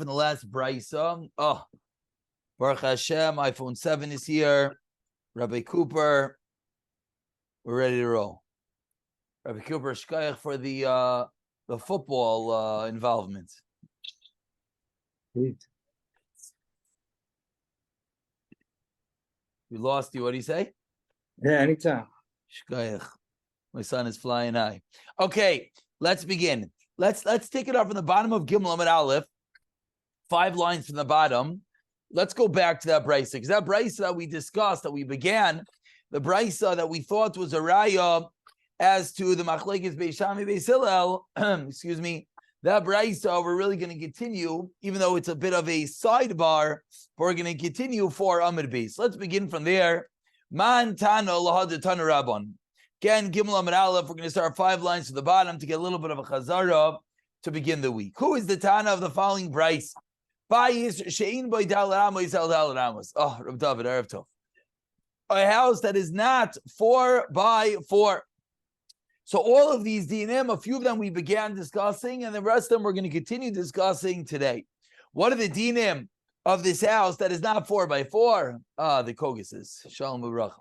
in the last brisa. Oh, Baruch Hashem, iPhone 7 is here. Rabbi Cooper, we're ready to roll. Rabbi Cooper, shkayach for the football involvement. Great. We lost you. What do you say? Yeah, anytime. Shkayach. My son is flying high. Okay, let's begin. Let's take it up from the bottom of Gimel Amud Aleph. 5 lines from the bottom. Let's go back to that brisa, because that brisa that we discussed, that we began, the brisa that we thought was a raya as to the machlekes Beis Shammai Beis Hillel, excuse me, that brisa we're really going to continue, even though it's a bit of a sidebar, but we're going to continue for Amud Beis. Let's begin from there. Man Tana Lahad Tana Rabban. Again, Gimel Amud Aleph, we're going to start 5 lines to the bottom to get a little bit of a chazara to begin the week. Who is the Tana of the following brisa? Bayis she'in by Dalar Amos El Dalar Amos. Oh, Reb David, Erev Tov. A house that is not 4 by 4. So all of these dinim, a few of them we began discussing, and the rest of them we're going to continue discussing today. What are the dinim of this house that is not 4 by 4? The kogises. Shalom Uvracha.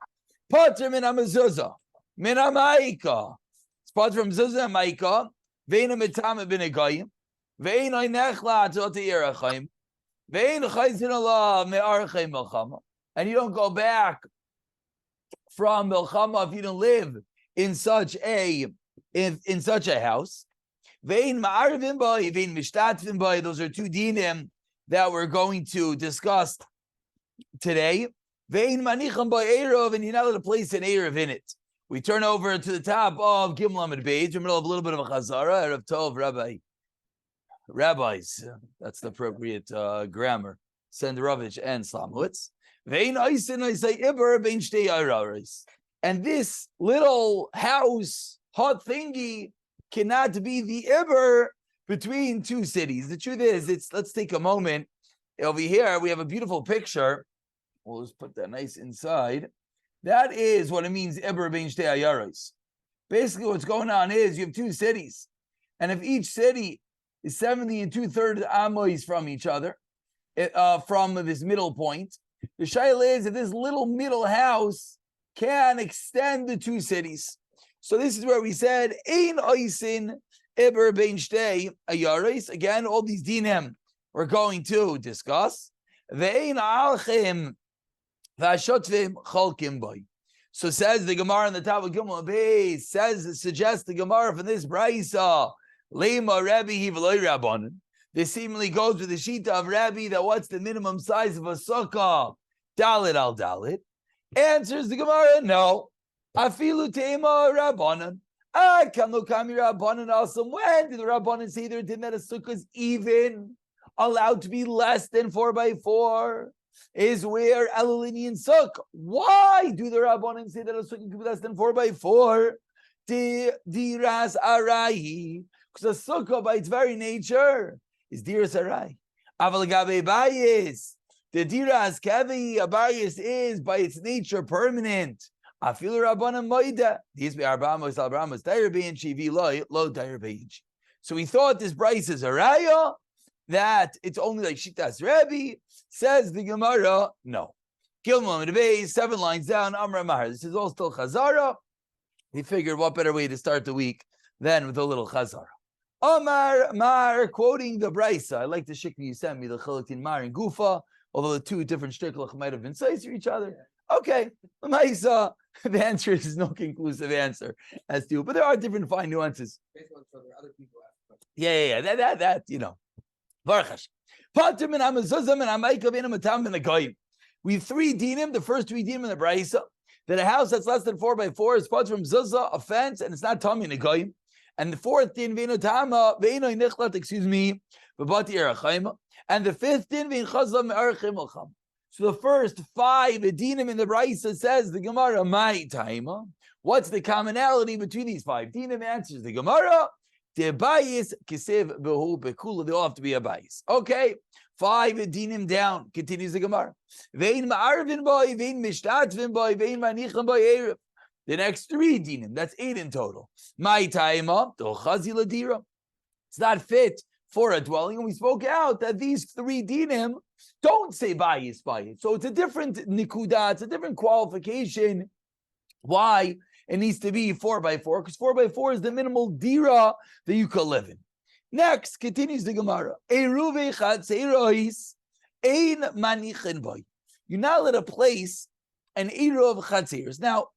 Pater min amezuzah, min amaika. It's pater from zuzah and maika. Veina mitame bin agayim. Veina nechla atot yerachayim. And you don't go back from Milchama if you don't live in such a house. Those are 2 dinim that we're going to discuss today. And you're not allowed to place an Erev in it. We turn over to the top of Gimel Amud Beis. In the middle of a little bit of a chazara. Erev Tov, Rabbis, that's the appropriate grammar. Senderovich and Slomowitz. And this little house, hot thingy, cannot be the Iber between 2 cities. The truth is, let's take a moment. Over here, we have a beautiful picture. We'll just put that nice inside. That is what it means, Iber bein shtei ayaros. Basically, what's going on is you have 2 cities. And if each city is 70 2/3 amos from each other, from this middle point. The shaila is that this little middle house can extend the 2 cities. So this is where we said, Ein oisin iber bein shtei ayaros. Again, all these dinim we're going to discuss. Ve'ein alchim v'ashotvim cholkim boy. So says the Gemara on the top of Gimel Beis, suggests the Gemara from this brisa, Lema Rabbi Hivaloi Rabbanon. This seemingly goes with the shita of Rabbi that what's the minimum size of a sukkah? Dalit al dalit. Answers the Gemara, no. Afilu tema Rabbanon. Kanu kami Rabbanon also. When did the Rabbanon say there did that a sukkah is even allowed to be less than 4 by 4? Is where Elulinian sukkah. Why do the Rabbanon say that a sukkah can be less than 4 by 4? Diras arahi. Because a sukkah, by its very nature, is diras arai. Aval gabe bayis, the diras kavi abayis is by its nature permanent. Afilu rabbanan moida. These be arbamos albramos dayerbein shivi lo dayerbein. So we thought this brayse is a raya that it's only like shitas Rebbe. Says the Gemara, no. Gimel Amud Beis, 7 lines down. Amar Mahar. This is all still chazara. We figured what better way to start the week than with a little chazara. Omar Mar, quoting the brisa. I like the shikna you sent me, the Chalatin Mar and Gufa, although the 2 different shtiklach might have been size to each other. Okay, the answer is no conclusive answer as to, but there are different fine nuances. Yeah, that you know. Baruch we have 3 dinim, the first 3 dinim in the brisa, that a house that's less than 4 by 4 is part from zuzah, a fence, and it's not tummy in a goyim. And the 4th din ve'inotama ve'inoi nichlat, v'bati erachayim. And the 5th din ve'inchazla me'arachim alcham. So the first 5 dinim in the brisa says the Gemara, my taima. What's the commonality between these 5 dinim? Answers the Gemara, de bayis kisev behu bekula. They all have to be a bayis. Okay, 5 dinim down. Continues the Gemara. Ve'in ma'arvin boy, ve'in mishtatvin boy, ve'in manicham boy erev. The next 3 dinim, that's 8 in total. My taima, do chazi ladira. It's not fit for a dwelling. And we spoke out that these 3 dinim don't say bayis. So it's a different nikuda, it's a different qualification. Why it needs to be 4x4? Because 4x4 is the minimal dira that you could live in. Next, continues the Gemara. You're not allowed to place an eruv chatzeros. Now,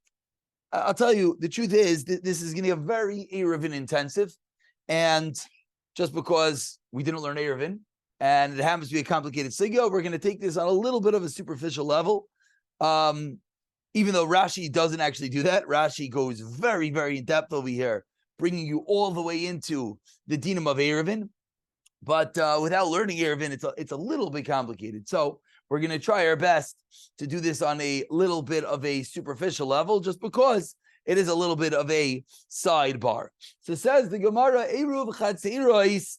I'll tell you, the truth is that this is going to be a very Eruvin intensive. And just because we didn't learn Eruvin, and it happens to be a complicated sugya, we're going to take this on a little bit of a superficial level. Even though Rashi doesn't actually do that. Rashi goes very, very in depth over here, bringing you all the way into the dinam of Eruvin. But without learning Eruvin, it's a little bit complicated. So we're going to try our best to do this on a little bit of a superficial level, just because it is a little bit of a sidebar. So says the Gemara, Eruv Chatzeros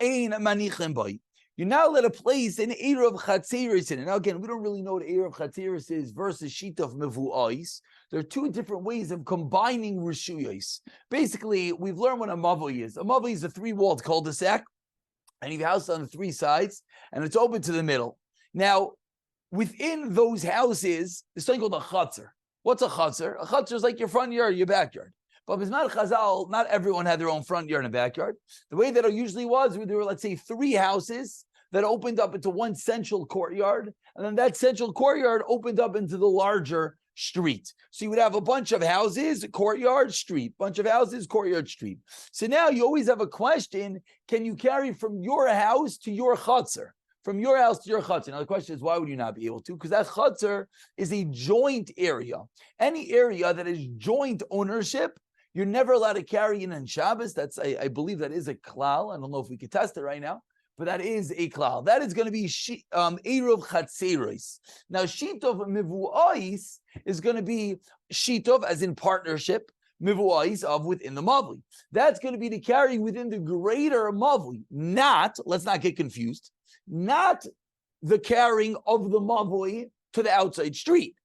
ein manichin bay. You're not allowed to place an Eruv Chatzeros in it. Now again, we don't really know what Eruv Chatzeros is versus sheet of mevu'ais. There are 2 different ways of combining rishuyos. Basically, we've learned what a mavoi is. A mavoi is a 3-walled cul-de-sac, and you have a house on the 3 sides, and it's open to the middle. Now, within those houses, there's something called a chutzner. What's a chutzner? A chutzner is like your front yard, your backyard. But Bismar Chazal, not everyone had their own front yard and backyard. The way that it usually was, there were, let's say, 3 houses that opened up into one central courtyard, and then that central courtyard opened up into the larger street. So you would have a bunch of houses, courtyard, street, bunch of houses, courtyard, street. So now you always have a question, can you carry from your house to your chutzner? From your house to your chutzner. Now the question is, why would you not be able to? Because that chutzner is a joint area. Any area that is joint ownership, you're never allowed to carry in on Shabbos. That's, I believe that is a klal. I don't know if we could test it right now, but that is a klal. That is going to be Eruv Chatzeros. Now, Shitov Mivu'ais is going to be Shitov, as in partnership, Mivu'ais of within the Mavli. That's going to be to carry within the greater Mavli, not, let's not get confused, not the carrying of the Mavli to the outside street.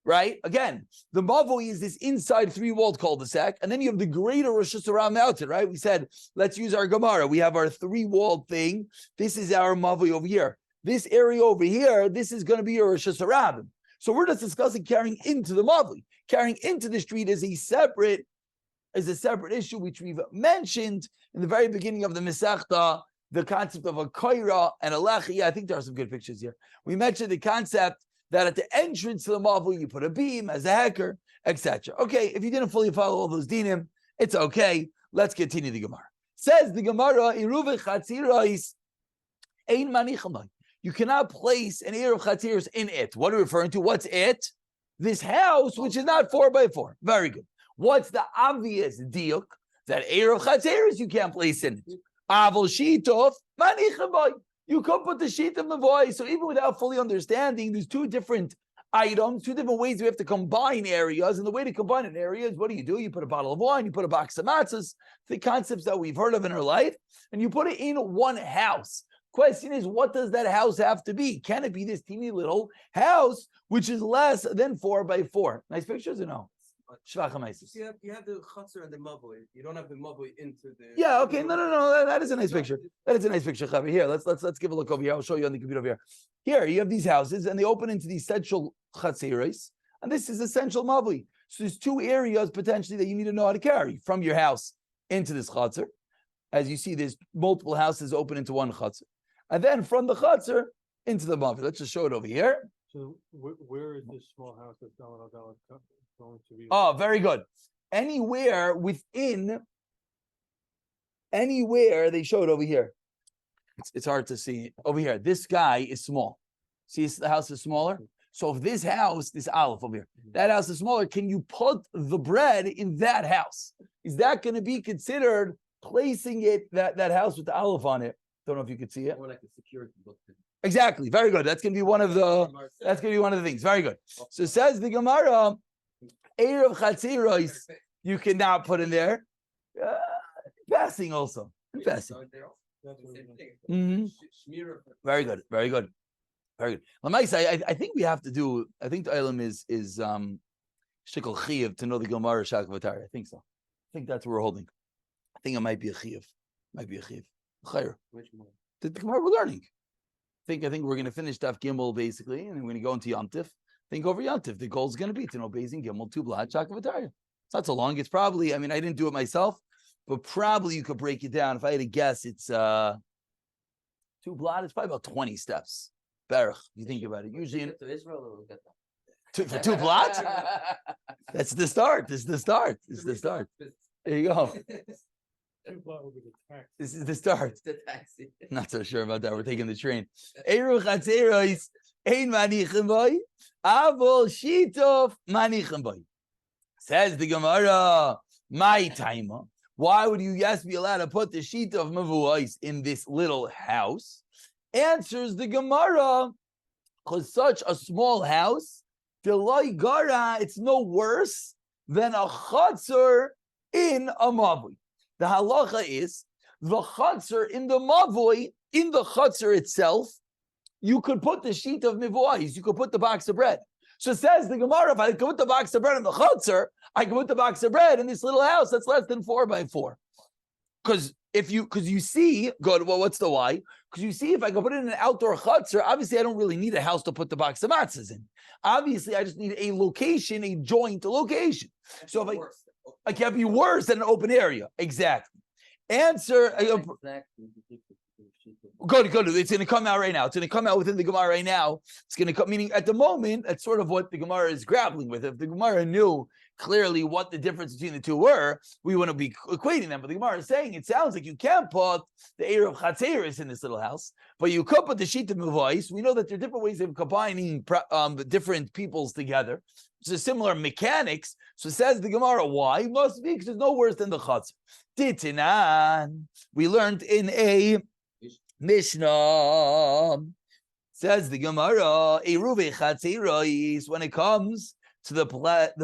Right? Again, the Mavoi is this inside 3-walled cul-de-sac, and then you have the greater Rosh Hashanah mountain, right? We said, let's use our Gemara. We have our 3-walled thing. This is our Mavoi over here. This area over here, this is going to be your Rosh Hashanah. So we're just discussing carrying into the Mavoi. Carrying into the street is a separate issue, which we've mentioned in the very beginning of the Masechta, the concept of a koira and a lechi. I think there are some good pictures here. We mentioned the concept that at the entrance to the Mavli, you put a beam as a hacker, etc. Okay, if you didn't fully follow all those dinim, it's okay. Let's continue the Gemara. Says the Gemara, Eruv Chatzeros ein manichin. You cannot place an Eruv Chatzeros in it. What are we referring to? What's it? This house, which is not 4x4. Very good. What's the obvious diuk? That Eruv Chatzeros you can't place in it. Avol shitov manichin. You could put the sheet of the voice. So even without fully understanding, there's 2 different items, 2 different ways we have to combine areas. And the way to combine an area is, what do? You put a bottle of wine, you put a box of matzahs, the concepts that we've heard of in our life, and you put it in one house. Question is, what does that house have to be? Can it be this teeny little house, which is less than 4x4? Nice pictures or no? You have the chutzner and the mavoi. You don't have the mavoi into the. Yeah. Okay. No. That is a nice picture. That is a nice picture, Chavi. Here, let's give a look over here. I'll show you on the computer over here. Here, you have these houses, and they open into these central chatzeros, and this is essential mavoi. So there's 2 areas potentially that you need to know how to carry from your house into this chatzer. As you see, there's multiple houses open into one chatzer, and then from the chatzer into the mavoi. Let's just show it over here. So where is this small house that's going to be? Oh, very good. Anywhere they show it over here. It's hard to see over here. This guy is small. See, the house is smaller. So if this house, this aleph over here, that house is smaller, can you put the bread in that house? Is that going to be considered placing it, that house with the aleph on it? Don't know if you could see it. More like a security book. Exactly. Very good. That's going to be one of the things. Very good. So says the Gemara, Eruv Chatzeros, you cannot put in there. Passing also. Passing. Mm-hmm. Very good. Very good. Very good. Lamaisa, I think we have to do. I think the item is shikol chiyuv to know the Gemara Shakavatari. I think so. I think that's what we're holding. I think it might be a chiyuv. Chayr. Which one? The Gemara we're learning. I think we're going to finish Daf Gimel basically, and then we're going to go into Yom Think over Yom The goal is going to be to know Beis Gimel 2 blot Shakavataya. It's not so long. It's probably. I mean, I didn't do it myself, but probably you could break it down. If I had to guess, it's 2 blot. It's probably about 20 steps. Baruch, if you think about it. Usually to Israel, or we'll get that. for 2 blot. That's the start. This is the start. There you go. Two block will be the tax. This is the start. It's the taxi. Not so sure about that. We're taking the train. Eru chatzeros ein manichem boy, avol shitov manichem boy. Says the Gemara, my timer. Why would you be allowed to put the sheet of mavuos in this little house? Answers the Gemara, because such a small house, delay gara, it's no worse than a chatzor in a mavui. The halacha is the chatzor in the mavui, in the chatzor itself, you could put the sheet of mivuais, you could put the box of bread. So says the Gemara, if I could put the box of bread in the chatzor, I can put the box of bread in this little house that's less than 4 by 4. Because you see, good, well, what's the why? Because you see, if I can put it in an outdoor chutzner, obviously I don't really need a house to put the box of matzahs in. Obviously, I just need a location, a joint location. So if I can't be worse than an open area. Exactly. Answer. Good. It's going to come out right now. It's going to come out within the Gemara right now. It's going to come, meaning at the moment, that's sort of what the Gemara is grappling with. If the Gemara knew clearly what the difference between the two were, we wouldn't be equating them. But the Gemara is saying it sounds like you can't put the Erev Chatzeris in this little house, but you could put the sheet of Muvais. We know that there are different ways of combining different peoples together. It's a similar mechanics. So says the Gemara, why? Must be because it's no worse than the Chatzer. Titinan. We learned in a Mishnah, says the Gemara, Eruve Chatzeris, when it comes to the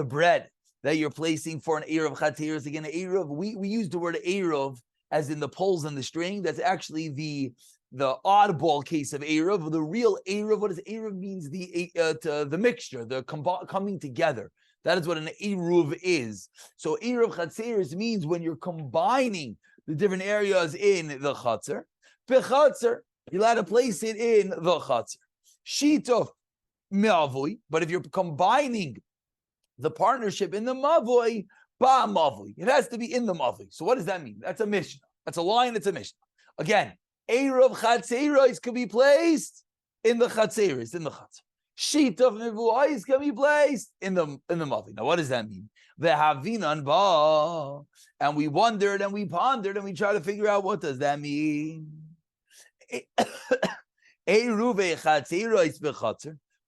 bread that you're placing for an Erev Chatzeris, again, Erev, we use the word Erev as in the poles and the string. That's actually the oddball case of Erev. The real Erev, what does Erev means? The mixture, the coming together. That is what an Eruv is. So Erev Chatzeris means when you're combining the different areas in the Chatzer. Bechatzer, you're allowed to place it in the Chatzer. Sheet of Mavui, but if you're combining the partnership in the Mavui, Ba Mavui, it has to be in the Mavui. So what does that mean? That's a Mishnah. That's a line, it's a Mishnah. Again, Erev Chatzeros can be placed in the Chatzeros, in the Chatzer. Sheet of Mevuais can be placed in the Mavui. Now, what does that mean? The Havinan Ba, and we wondered and we pondered and we tried to figure out what does that mean.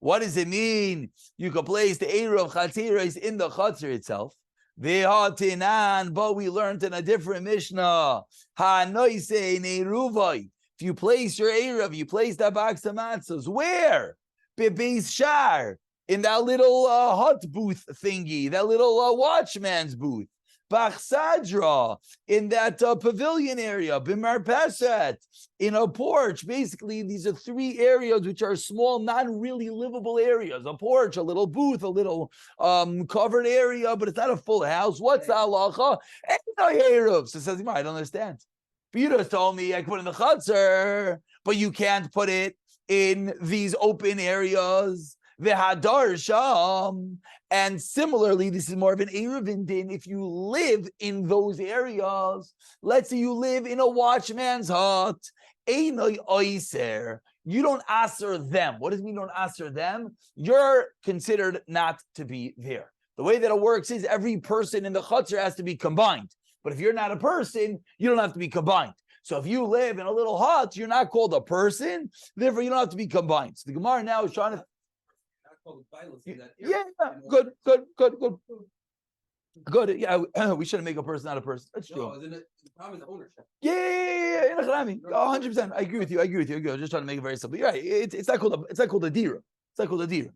What does it mean? You can place the Erev Chatzeros in the Chatzer itself. But we learned in a different Mishnah. If you place your Erev, you place that box of matzahs. Where? Bebeis Shar, in that little hut booth thingy, that little watchman's booth. Bachsadra, in that pavilion area, Bimar Pesat, in a porch. Basically, these are 3 areas which are small, not really livable areas. A porch, a little booth, a little covered area, but it's not a full house. What's the halacha? So says, I don't understand. Peter has told me I can put it in the chutzner, but you can't put it in these open areas. V'hadar sham, and similarly, this is more of an Erevin din. If you live in those areas, let's say you live in a watchman's hut, einoi oiser, you don't answer them. What does it mean you don't answer them? You're considered not to be there. The way that it works is every person in the chutzner has to be combined. But if you're not a person, you don't have to be combined. So if you live in a little hut, you're not called a person, therefore you don't have to be combined. So the Gemara now is trying to good. Yeah, we shouldn't make a person not a person. That's true. The problem is ownership. Yeah. 100%. I agree with you. I'm just trying to make it very simple. You're right. It's not called a dira. It's not called a dira.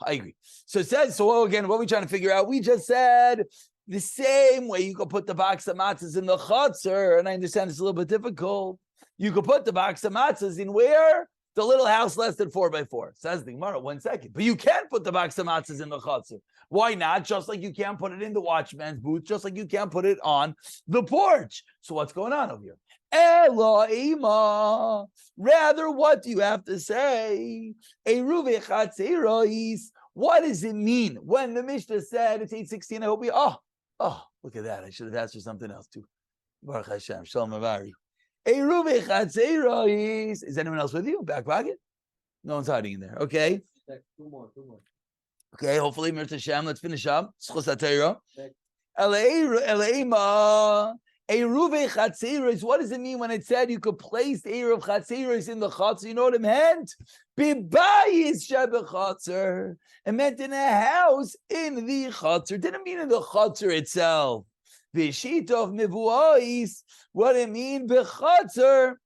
I agree. So it says, again, what are we trying to figure out? We just said the same way you could put the box of matzahs in the chutzner, and I understand it's a little bit difficult. You could put the box of matzahs in where? The little house less than 4x4. Says the Gemara, 1 second. But you can't put the box of matzahs in the chutzner. Why not? Just like you can't put it in the watchman's booth, just like you can't put it on the porch. So what's going on over here? Elohima. Rather, what do you have to say? What does it mean when the Mishnah said it's 8:16? I hope look at that. I should have asked for something else too. Baruch Hashem. Shalom Avari. Is anyone else with you? Back pocket? No one's hiding in there. Okay. Two more. Okay. Hopefully, Mirta Shem. Let's finish up. What does it mean when it said you could place the Eruv Chatzeros in the Chatzer? You know what it meant? Bibayis Shebechatzer. It meant in a house in the Chatzer. Didn't mean in the Chatzer itself. B'shit of Mivuais. What it mean? Bechatzer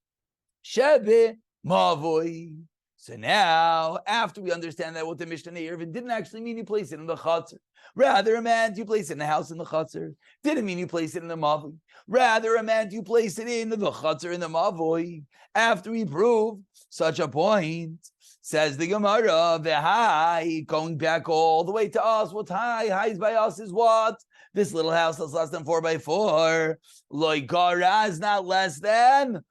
Shebe Mavoi. So now, after we understand that what the Mishnah Eruv, it didn't actually mean you place it in the Chatzer. Rather, it meant you place it in the house in the Chatzer. Didn't mean you place it in the Mavoi. Rather, it meant you place it in the Chatzer in the Mavoi. After we prove such a point, says the Gemara, the high, going back all the way to us. What's high? Highs by us is what? This little house that's less than 4x4. Like Garaz, not less than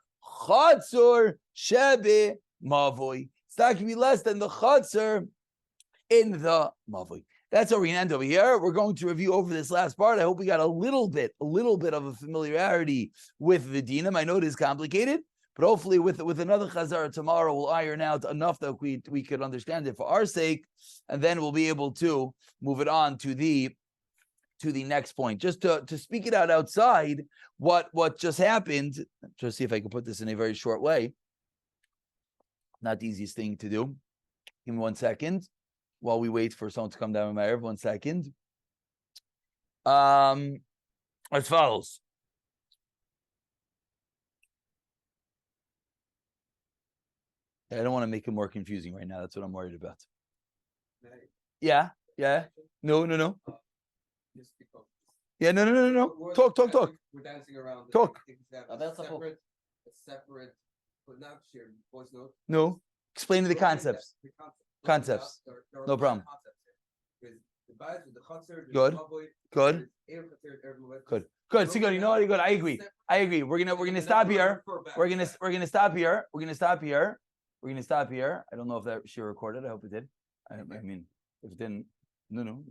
Chatzor Shebe Mavoi. It's not going to be less than the Chatzor in the Mavoi. That's where we end over here. We're going to review over this last part. I hope we got a little bit of a familiarity with the dinam. I know it is complicated, but hopefully with another chazara tomorrow, we'll iron out enough that we could understand it for our sake, and then we'll be able to move it on to the next point. Just to speak it out outside, what just happened. Just see if I can put this in a very short way. Not the easiest thing to do. Give me 1 second. While we wait for someone to come down in my ear, 1 second. As follows. I don't want to make it more confusing right now. That's what I'm worried about. Yeah. No. Yeah, no. Talk. We're dancing around. Talk. A separate, but not shared voice note. No. Explain the concepts. Concepts. No problem. Good. So good. You know what? Good. I agree. We're gonna stop here. We're gonna stop here. I don't know if that she recorded. I hope it did. I mean, if it didn't, no.